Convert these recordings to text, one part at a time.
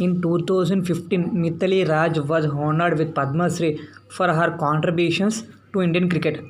In 2015, Mithili Raj was honored with Padma Shri for her contributions to Indian cricket.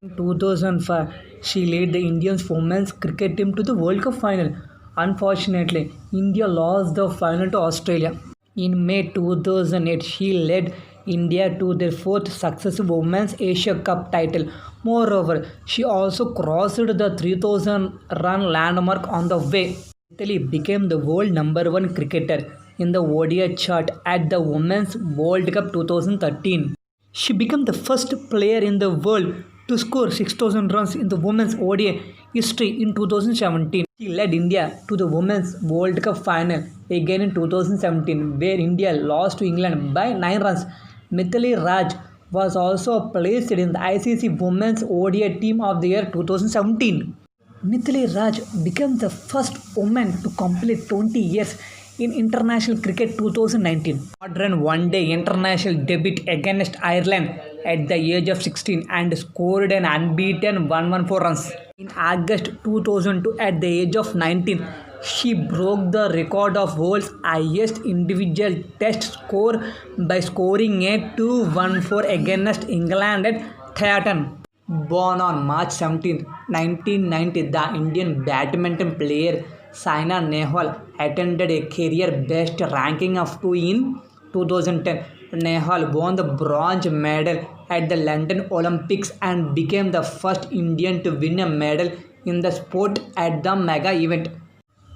In 2005, she led the Indian women's cricket team to the World Cup final. Unfortunately, India lost the final to Australia. In May 2008, she led India to their fourth successive Women's Asia Cup title. Moreover, she also crossed the 3,000 run landmark on the way. Italy became the world number one cricketer in the ODI chart at the Women's World Cup 2013. She became the first player in the world to score 6,000 runs in the Women's ODI history in 2017. She led India to the Women's World Cup final again in 2017, where India lost to England by 9 runs. Mithili Raj was also placed in the ICC Women's ODI Team of the Year 2017. Mithili Raj became the first woman to complete 20 years in international cricket 2019. Modern one-day international debut against Ireland at the age of 16 and scored an unbeaten 114 runs. In August 2002 at the age of 19, she broke the record of world's highest individual test score by scoring a 214 against England at Theaton. Born on March 17, 1990, the Indian badminton player Saina Nehwal attended a career-best ranking of 2 in 2010. Nehwal won the bronze medal at the London Olympics and became the first Indian to win a medal in the sport at the mega event.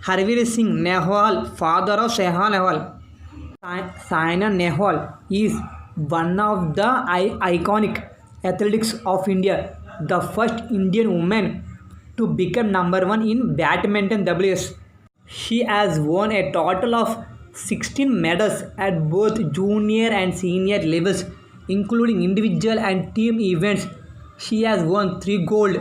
Harveer Singh Nehwal, father of Saina Nehwal. Saina Nehwal is one of the iconic athletes of India, the first Indian woman to become number one in badminton WS. She has won a total of 16 medals at both junior and senior levels, including individual and team events. She has won 3 gold,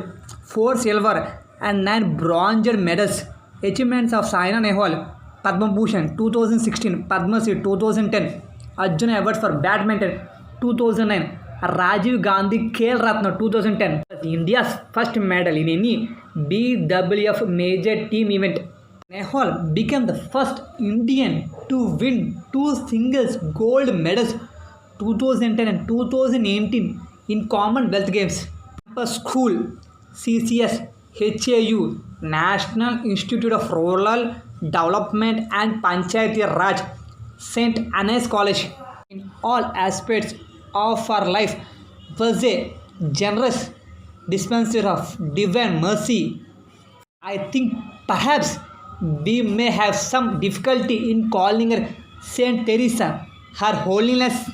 4 silver, and 9 bronze medals. Achievements of Saina Nehwal: Padma Bhushan 2016, Padma Shri 2010, Arjuna Award for Badminton 2009, Rajiv Gandhi Khel Ratna 2010. India's first medal in any BWF major team event. Nehwal became the first Indian to win 2 singles gold medals 2010 and 2018 in Commonwealth Games. Campus School, CCS, HAU, National Institute of Rural Development and Panchayati Raj, St. Anne's College. In all aspects of our life was a generous dispenser of divine mercy. I think perhaps we may have some difficulty in calling her Saint Teresa. Her holiness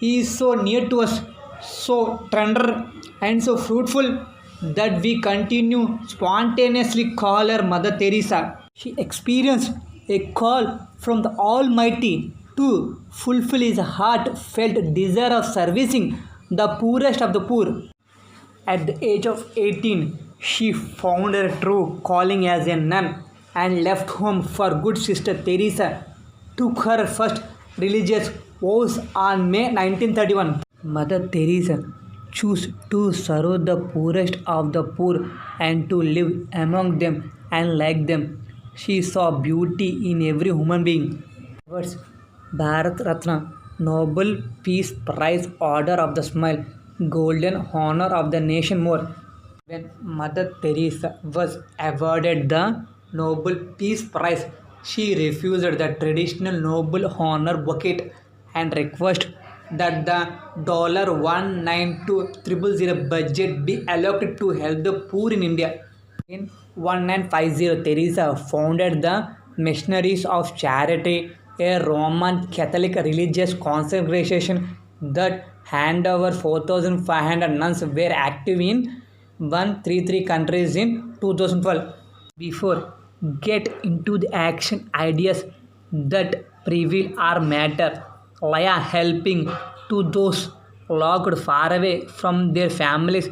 is so near to us, so tender and so fruitful that we continue spontaneously call her Mother Teresa. She experienced a call from the Almighty to fulfill his heartfelt desire of servicing the poorest of the poor. At the age of 18, she found her true calling as a nun and left home for good Sister Teresa took her first religious vows on May 1931. Mother Teresa chose to serve the poorest of the poor and to live among them and like them. She saw beauty in every human being. Words: Bharat Ratna, Nobel Peace Prize, Order of the Smile, Golden Honor of the Nation more. When Mother Teresa was awarded the Nobel Peace Prize, she refused the traditional Nobel Honor bouquet and requested that the $192,000 budget be allocated to help the poor in India. In 1950, Teresa founded the Missionaries of Charity, a Roman Catholic religious congregation that had over 4,500 nuns were active in 133 countries in 2012. Before get into the action ideas that prevail our matter, Laya helping to those locked far away from their families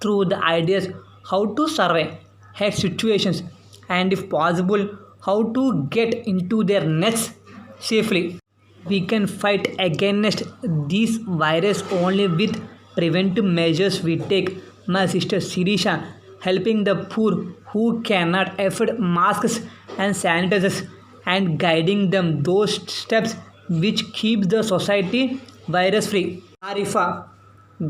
through the ideas how to survive her situations and if possible how to get into their nests safely. We can fight against this virus only with preventive measures we take. My sister Sirisha helping the poor who cannot afford masks and sanitizers and guiding them those steps which keep the society virus free. Arifa,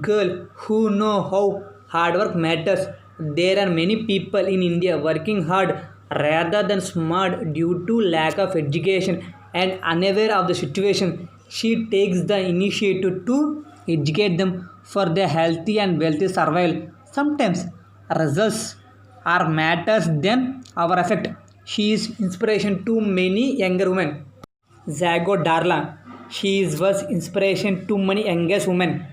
girl who know how hard work matters. There are many people in India working hard rather than smart due to lack of education and unaware of the situation. She takes the initiative to educate them for their healthy and wealthy survival. Sometimes results are matters than our effect. She is inspiration to many younger women. Zago Darla. Was inspiration to many youngest women.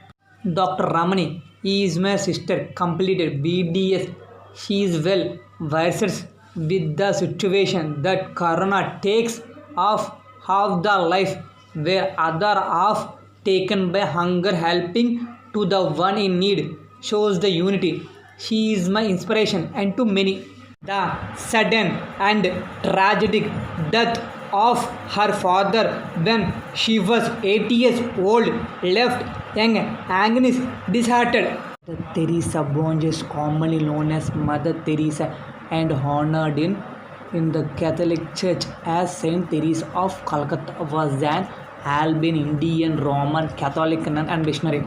Dr. Ramani is my sister, completed BDS. She is well versed with the situation that Corona takes off half the life, where other half taken by hunger, helping to the one in need, shows the unity. She is my inspiration, and to many. The sudden and tragic death of her father when she was 80 years old left young Agnes disheartened. The Teresa Bonges, commonly known as Mother Teresa and honored in the Catholic Church as Saint Teresa of Calcutta, was an Albanian Indian Roman Catholic nun and missionary.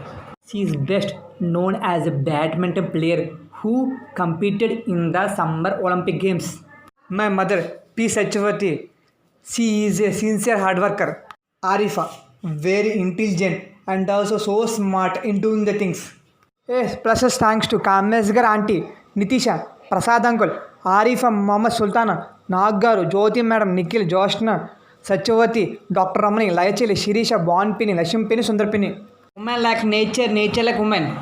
She is best known as a badminton player who competed in the Summer Olympic Games. My mother, P. Sachvati, she is a sincere hard worker. Arifa, very intelligent and also so smart in doing the things. Yes, plus thanks to Kamesgar auntie, Nitisha, Prasad uncle, Arifa, Mama Sultana, Nagaru, Jyoti madam, Nikhil, Joshna, Sachavati, Dr. Ramani, Layachili, Shirisha, Bonpini, Lashimpini, Sundarpini. Women like nature, nature like women.